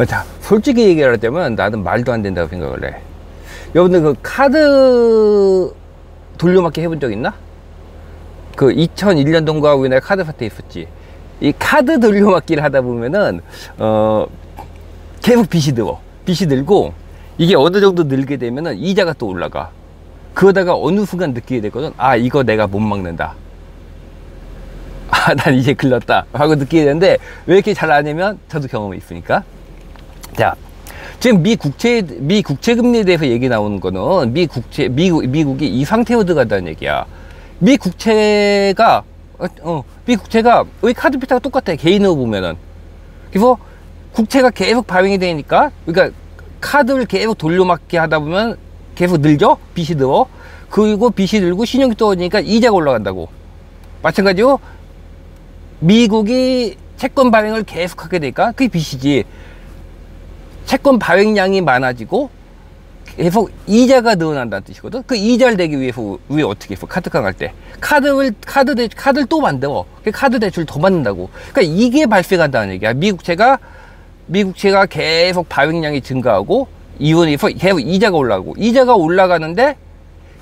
자, 솔직히 얘기하자면 나는 말도 안 된다고 생각을 해. 여러분들 그 카드 돌려막기 해본 적 있나? 그 2001년도인가 우리나라 카드 사태 있었지. 이 카드 돌려막기를 하다 보면은 계속 빚이 들고 이게 어느 정도 늘게 되면은 이자가 또 올라가. 그러다가 어느 순간 느끼게 되거든. 아, 이거 내가 못 막는다. 아, 난 이제 글렀다 하고 느끼게 되는데 왜 이렇게 잘 안 하냐면 저도 경험이 있으니까. 자, 지금 미 국채 금리에 대해서 얘기 나오는 거는 미국이 이 상태로 들어간다는 얘기야. 미 국채가 우리 카드 비슷하고 똑같아. 개인으로 보면은. 그래서 국채가 계속 발행이 되니까, 그러니까 카드를 계속 돌려막기 하다 보면 계속 늘죠? 빚이 들어. 그리고 빚이 들고 신용이 떨어지니까 이자가 올라간다고. 마찬가지로 미국이 채권 발행을 계속 하게 되니까 그게 빚이지. 채권 발행량이 많아지고 계속 이자가 늘어난다는 뜻이거든. 그 이자를 내기 위해서 우리 어떻게 했어? 카드깡 할 때 카드를 또 만들어. 카드 대출 더 받는다고. 그러니까 이게 발생한다는 얘기야. 미국채가 계속 발행량이 증가하고 이원에서 계속 이자가 올라가고, 이자가 올라가는데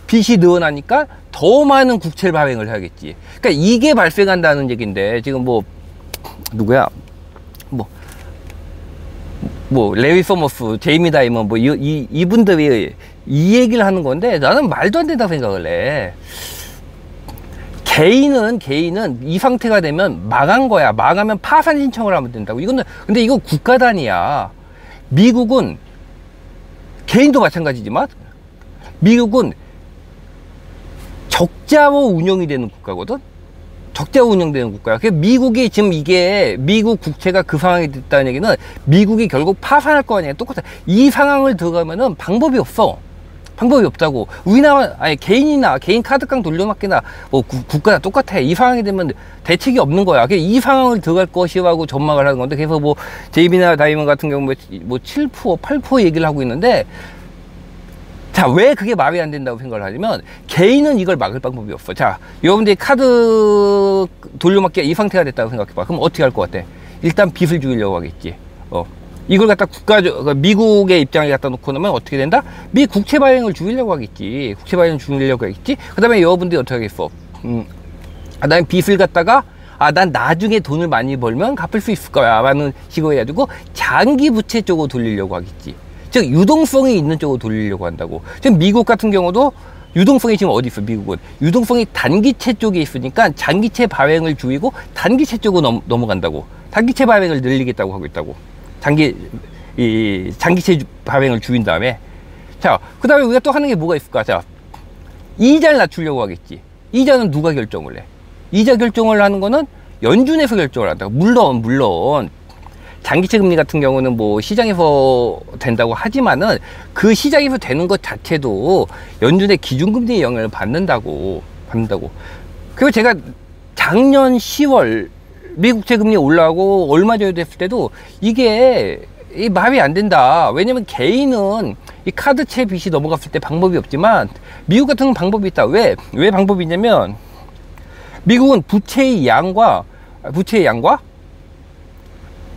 빚이 늘어나니까 더 많은 국채를 발행을 해야겠지. 그러니까 이게 발생한다는 얘기인데, 지금 누구야? 레위 서머스, 제이미 다이먼, 이분들이 이 얘기를 하는 건데, 나는 말도 안 된다고 생각을 해. 개인은 이 상태가 되면 망한 거야. 망하면 파산 신청을 하면 된다고. 근데 이거 국가 단위야. 미국은, 개인도 마찬가지지만, 미국은 적자로 운영이 되는 국가거든? 적자로 운영되는 국가야. 그래서 미국이 지금 미국 국채가 그 상황이 됐다는 얘기는 미국이 결국 파산할 거 아니야. 똑같아. 이 상황을 들어가면은 방법이 없어. 방법이 없다고. 우리나라, 개인 카드깡 돌려막기나, 국가나 똑같아. 이 상황이 되면 대책이 없는 거야. 그래서 이 상황을 들어갈 것이라고 전망을 하는 건데, 그래서 제이비나 다이먼 같은 경우 7%, 8% 얘기를 하고 있는데, 자, 왜 그게 말이 안 된다고 생각을 하냐면, 개인은 이걸 막을 방법이 없어. 자, 여러분들이 카드 돌려막기가 이 상태가 됐다고 생각해봐. 그럼 어떻게 할 것 같아? 일단 빚을 줄이려고 하겠지. 이걸 갖다 미국의 입장에 갖다 놓고 나면 어떻게 된다? 미 국채 발행을 줄이려고 하겠지. 국채 발행을 줄이려고 하겠지. 그 다음에 여러분들이 어떻게 하겠어? 난 빚을 갖다가, 난 나중에 돈을 많이 벌면 갚을 수 있을 거야. 라는 식으로 해가지고 장기 부채 쪽으로 돌리려고 하겠지. 즉, 유동성이 있는 쪽으로 돌리려고 한다고. 지금 미국 같은 경우도 유동성이 지금 어디 있어, 미국은? 유동성이 단기채 쪽에 있으니까 장기채 발행을 줄이고 단기채 쪽으로 넘어간다고. 단기채 발행을 늘리겠다고 하고 있다고. 장기채 발행을 줄인 다음에. 자, 그 다음에 우리가 또 하는 게 뭐가 있을까? 자, 이자를 낮추려고 하겠지. 이자는 누가 결정을 해? 이자 결정을 하는 거는 연준에서 결정을 한다고. 물론. 장기채 금리 같은 경우는 시장에서 된다고 하지만은 그 시장에서 되는 것 자체도 연준의 기준금리의 영향을 받는다고. 그리고 제가 작년 10월 미국채 금리 올라가고 얼마 전에 됐을 때도 이게 말이 안 된다. 왜냐면 개인은 이 카드채 빚이 넘어갔을 때 방법이 없지만 미국 같은 방법이 있다. 왜 방법이 있냐면 미국은 부채의 양과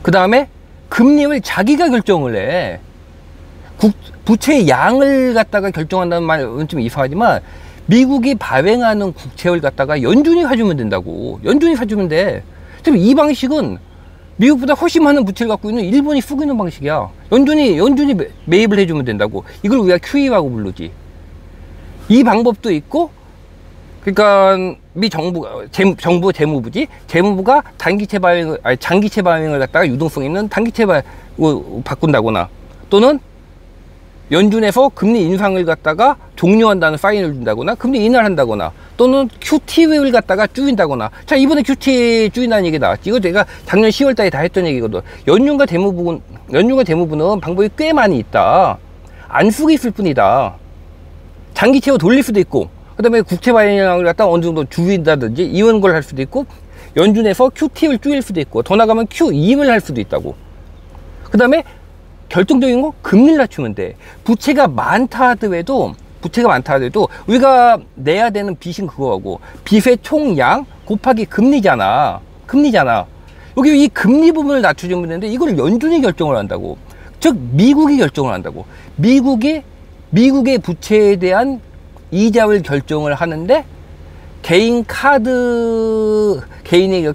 그 다음에 금리를 자기가 결정을 해. 부채의 양을 갖다가 결정한다는 말은 좀 이상하지만 미국이 발행하는 국채를 갖다가 연준이 사주면 된다고. 연준이 사주면 돼. 지금 이 방식은 미국보다 훨씬 많은 부채를 갖고 있는 일본이 쓰고 있는 방식이야. 연준이 매입을 해주면 된다고. 이걸 우리가 QE라고 부르지. 이 방법도 있고, 그러니까 미 정부가 재무부가 장기채 발행을 갖다가 유동성 있는 단기채 바꾼다거나, 또는 연준에서 금리 인상을 갖다가 종료한다는 사인을 준다거나, 금리 인하를 한다거나, 또는 QT를 갖다가 줄인다거나. 자, 이번에 QT 줄인다는 얘기 나왔지. 이거 내가 작년 10월 달에 다 했던 얘기거든. 연준과 재무부는 방법이 꽤 많이 있다. 안 쓰고 있을 뿐이다. 장기채로 돌릴 수도 있고, 그 다음에 국채 발행량을 갖다가 어느 정도 줄인다든지 이런 걸 할 수도 있고, 연준에서 QT를 줄일 수도 있고, 더 나가면 QE를 할 수도 있다고. 그 다음에 결정적인 거, 금리를 낮추면 돼. 부채가 많다 하더라도 우리가 내야 되는 빚은 그거하고, 빚의 총량 곱하기 금리잖아. 여기 이 금리 부분을 낮춰주면 되는데 이걸 연준이 결정을 한다고. 즉 미국이 결정을 한다고. 미국의 부채에 대한 이자율 결정을 하는데 개인이 그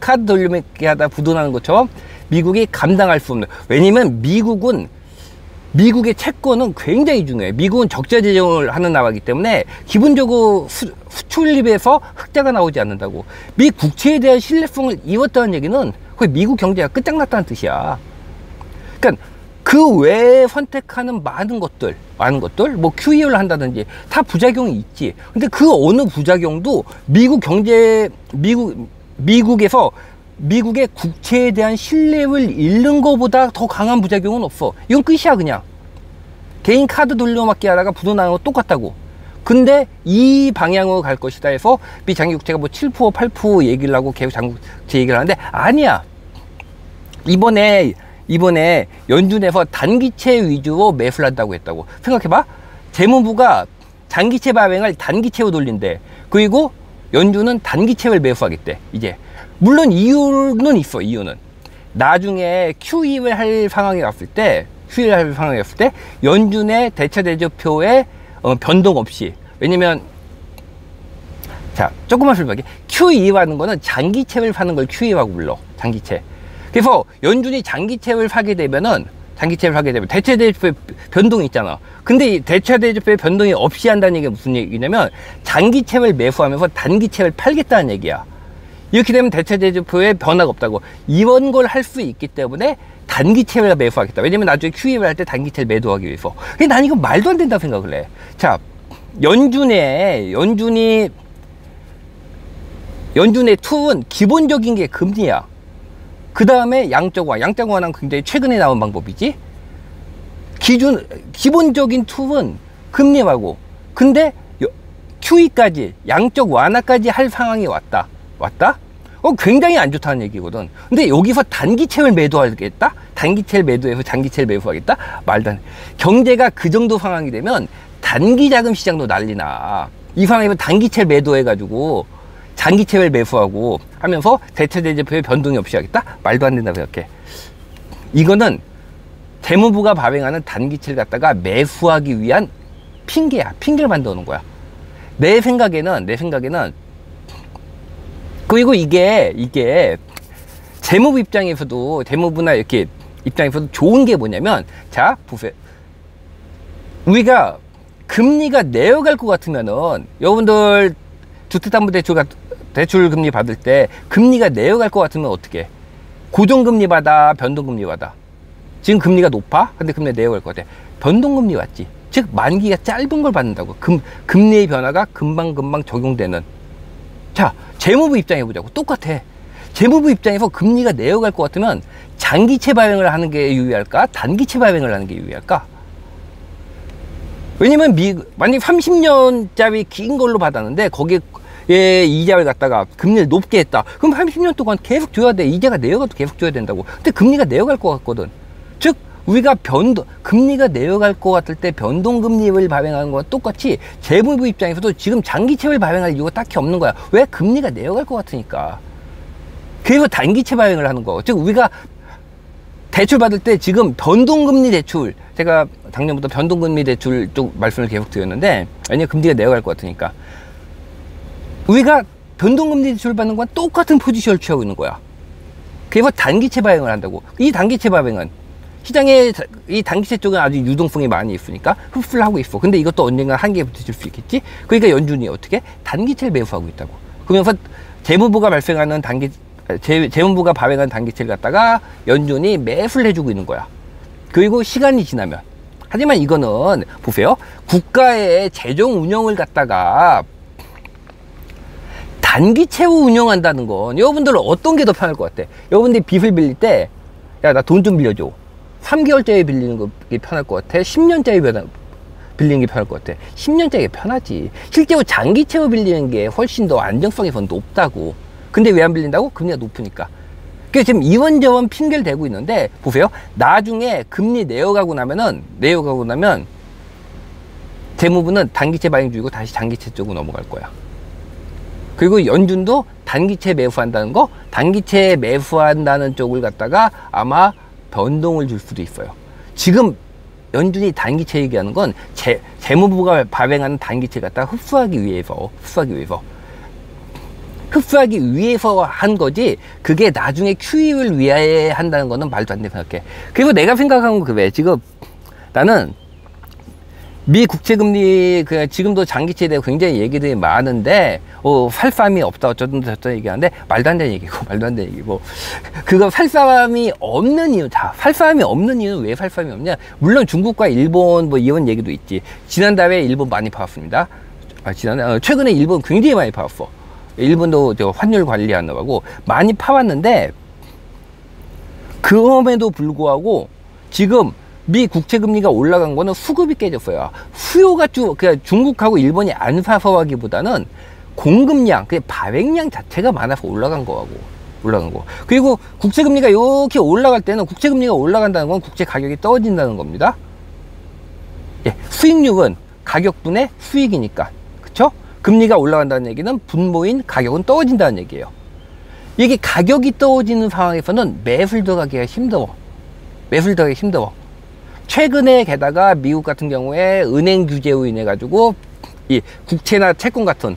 카드 돌려막기 하다 부도나는 것처럼 미국이 감당할 수 없는. 왜냐면 미국의 채권은 굉장히 중요해. 미국은 적자 재정을 하는 나라이기 때문에 기본적으로 수출입에서 흑자가 나오지 않는다고. 미 국채에 대한 신뢰성을 잃었다는 얘기는 거의 미국 경제가 끝장났다는 뜻이야. 그러니까 그 외에 선택하는 많은 것들, 뭐 QE를 한다든지 다 부작용이 있지. 근데 그 어느 부작용도 미국에서 미국의 국채에 대한 신뢰를 잃는 것보다 더 강한 부작용은 없어. 이건 끝이야, 그냥. 개인 카드 돌려막기 하다가 부도나는 거 똑같다고. 근데 이 방향으로 갈 것이다 해서 미 장기 국채가 뭐 7%, 8% 얘기를 하고 계속 장기 국채 얘기를 하는데 아니야. 이번에 연준에서 단기채 위주로 매수를 한다고 했다고. 생각해봐. 재무부가 장기채 발행을 단기채로 돌린대. 그리고 연준은 단기채를 매수하겠대. 이제 물론 이유는 있어. 이유는 나중에 QE를 할 상황이 왔을 때 연준의 대차대조표에 변동 없이. 왜냐면 자, 조금만 설명할게. QE라는 거는 장기채를 파는 걸 QE라고 불러. 장기채. 그래서 연준이 장기채를 사게 되면 대차대조표에 변동이 있잖아. 근데 이 대차대조표에 변동이 없이 한다는 얘기가 무슨 얘기냐면 장기채를 매수하면서 단기채를 팔겠다는 얘기야. 이렇게 되면 대차대조표에 변화가 없다고. 이런 걸 할 수 있기 때문에 단기채를 매수하겠다. 왜냐면 나중에 QE를 할 때 단기채를 매도하기 위해서. 근데 난 이거 말도 안 된다고 생각을 해. 자, 연준의 툴은 기본적인 게 금리야. 그 다음에 양적 완화는 굉장히 최근에 나온 방법이지. 기본적인 툴은 금리하고. 근데 QE까지, 양적 완화까지 할 상황이 왔다? 굉장히 안 좋다는 얘기거든. 근데 여기서 단기채를 매도하겠다? 단기채를 매도해서 장기채를 매수하겠다? 말도 안 돼. 경제가 그 정도 상황이 되면 단기 자금 시장도 난리나. 이 상황이면 단기채를 매도해가지고 장기채를 매수하고 하면서 대차대조표에 변동이 없이 하겠다? 말도 안 된다고 생각해. 이거는 재무부가 발행하는 단기채를 갖다가 매수하기 위한 핑계야. 핑계를 만들어 놓은 거야. 내 생각에는 그리고 이게 재무부 입장에서도, 재무부나 이렇게 입장에서도 좋은 게 뭐냐면, 자, 보세요. 우리가 금리가 내려갈 것 같으면은, 여러분들 주택담보대출 금리 받을 때 금리가 내려갈 것 같으면 어떻게 해? 고정금리 받아, 변동금리 받아? 지금 금리가 높아? 근데 금리가 내려갈 것 같아. 변동금리 받지. 즉 만기가 짧은 걸 받는다고. 금리의 변화가 금방 적용되는. 자, 재무부 입장에 보자고. 똑같아. 재무부 입장에서 금리가 내려갈 것 같으면 장기채 발행을 하는 게 유리할까? 단기채 발행을 하는 게 유리할까? 왜냐면 만약 30년짜리 긴 걸로 받았는데 거기에 이자를 갖다가 금리를 높게 했다. 그럼 30년 동안 계속 줘야 돼. 이자가 내려가도 계속 줘야 된다고. 근데 금리가 내려갈 것 같거든. 즉 우리가 금리가 내려갈 것 같을 때 변동금리를 발행하는 거와 똑같이 재무부 입장에서도 지금 장기채를 발행할 이유가 딱히 없는 거야. 왜? 금리가 내려갈 것 같으니까. 그래서 단기채 발행을 하는 거. 즉 우리가 대출 받을 때 지금 변동금리 대출, 제가 작년부터 변동금리 대출 쪽 말씀을 계속 드렸는데, 왜냐면 금리가 내려갈 것 같으니까 우리가 변동금리 대출 받는 건 똑같은 포지션을 취하고 있는 거야. 그래서 단기채 발행을 한다고. 이 단기채 발행은 시장에 이 단기채 쪽은 아주 유동성이 많이 있으니까 흡수를 하고 있어. 근데 이것도 언젠가 한계에 부딪힐 수 있겠지. 그러니까 연준이 어떻게 단기채를 매수하고 있다고. 그러면서 재무부가 발행하는 재무부가 발행한 단기채를 갖다가 연준이 매수를 해주고 있는 거야. 그리고 시간이 지나면, 하지만 이거는 보세요. 국가의 재정 운영을 갖다가 단기채로 운영한다는 건 여러분들은 어떤 게 더 편할 것 같아? 여러분들이 빚을 빌릴 때, 야, 나 돈 좀 빌려줘. 3개월짜리 빌리는 게 편할 것 같아? 10년짜리 빌리는 게 편할 것 같아? 10년짜리가 편하지. 실제로 장기채로 빌리는 게 훨씬 더 안정성이 더 높다고. 근데 왜 안 빌린다고? 금리가 높으니까. 그래서 지금 이원저원 핑계를 대고 있는데, 보세요. 나중에 금리 내려가고 나면 재무부는 단기채 발행 줄이고 다시 장기채 쪽으로 넘어갈 거야. 그리고 연준도 단기채 매수한다는 거, 단기채 매수한다는 쪽을 갖다가 아마 변동을 줄 수도 있어요. 지금 연준이 단기채 얘기하는 건 재무부가 발행하는 단기채 갖다가 흡수하기 위해서 한 거지, 그게 나중에 QE를 위해 한다는 거는 말도 안 된다고 생각해. 그리고 내가 생각한 건 그래. 지금 나는 미 국채금리, 지금도 장기채에 대해 굉장히 얘기들이 많은데, 살쌈이 없다, 어쩌든 저쩌든 얘기하는데, 말도 안 되는 얘기고. 그거 살쌈이 없는 이유, 살쌈이 없는 이유는 왜 살쌈이 없냐? 물론 중국과 일본 이런 얘기도 있지. 지난달에 일본 많이 팔았습니다. 최근에 일본 굉장히 많이 팔았어. 일본도 환율 관리하느라고 많이 파왔는데, 그럼에도 불구하고 지금 미 국채금리가 올라간 거는 수급이 깨졌어요. 수요가 그러니까 중국하고 일본이 안 사서 하기보다는 공급량, 발행량 자체가 많아서 올라간 거. 그리고 국채금리가 이렇게 올라갈 때는, 국채금리가 올라간다는 건 국채 가격이 떨어진다는 겁니다. 예, 수익률은 가격분의 수익이니까. 그쵸? 금리가 올라간다는 얘기는 분모인 가격은 떨어진다는 얘기예요. 이게 가격이 떨어지는 상황에서는 매수를 들어가기가 힘들어. 최근에 게다가 미국 같은 경우에 은행 규제로 인해 가지고 이 국채나 채권 같은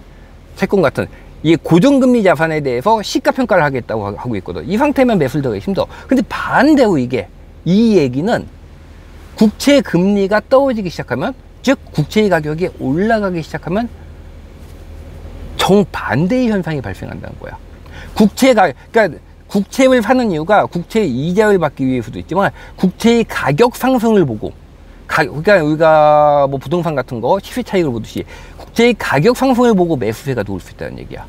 이 고정금리 자산에 대해서 시가평가를 하겠다고 하고 있거든. 이 상태면 매수를 들어가기 힘들어. 근데 반대로 이 얘기는 국채 금리가 떨어지기 시작하면, 즉 국채의 가격이 올라가기 시작하면 정반대의 현상이 발생한다는 거야. 그러니까 국채를 사는 이유가 국채의 이자를 받기 위해서도 있지만, 국채의 가격 상승을 보고, 그러니까 우리가 부동산 같은 거 시세 차익을 보듯이 국채의 가격 상승을 보고 매수세가 들어올 수 있다는 얘기야.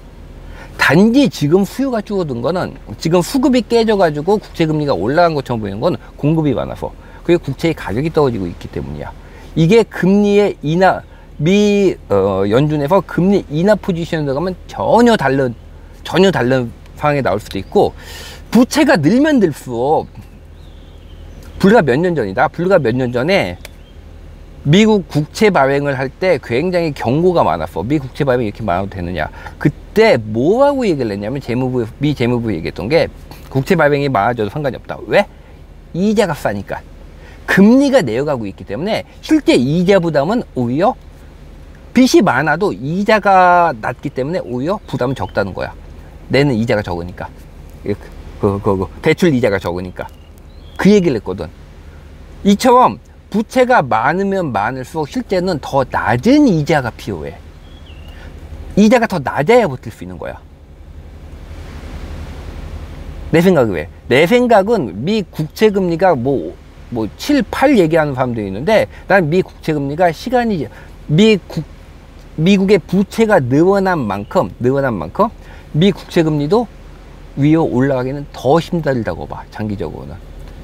단지 지금 수요가 줄어든 거는, 지금 수급이 깨져가지고 국채금리가 올라간 것처럼 보이는 건 공급이 많아서, 그리고 국채의 가격이 떨어지고 있기 때문이야. 이게 금리의 미 연준에서 금리 인하 포지션에 들어가면 전혀 다른 상황에 나올 수도 있고, 부채가 늘면 들수록, 불과 몇 년 전에 미국 국채 발행을 할 때 굉장히 경고가 많았어. 미 국채 발행이 이렇게 많아도 되느냐. 그때 뭐라고 얘기를 했냐면, 미 재무부 얘기했던 게, 국채 발행이 많아져도 상관이 없다. 왜? 이자가 싸니까. 금리가 내려가고 있기 때문에 실제 이자 부담은 오히려, 빚이 많아도 이자가 낮기 때문에 오히려 부담은 적다는 거야. 내는 이자가 적으니까. 대출 이자가 적으니까. 그 얘기를 했거든. 이처럼 부채가 많으면 많을수록 실제는 더 낮은 이자가 필요해. 이자가 더 낮아야 버틸 수 있는 거야. 내 생각은 왜? 내 생각은 미 국채금리가 7, 8 얘기하는 사람도 있는데, 난 미 국채금리가 미국의 부채가 늘어난 만큼 미 국채금리도 위로 올라가기는 더 힘들다고 봐. 장기적으로는.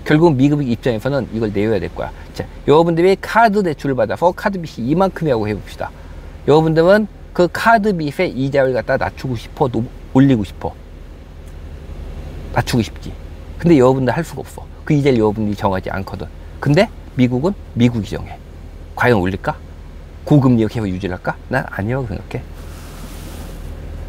결국 미국 입장에서는 이걸 내려야 될 거야. 자, 여러분들이 카드 대출을 받아서 카드 빚이 이만큼이라고 해봅시다. 여러분들은 그 카드 빚의 이자를 갖다 낮추고 싶어, 올리고 싶어. 낮추고 싶지. 근데 여러분들 할 수가 없어. 그 이자를 여러분들이 정하지 않거든. 근데 미국은 미국이 정해. 과연 올릴까? 고금리로 계속 유지를 할까? 난 아니라고 생각해.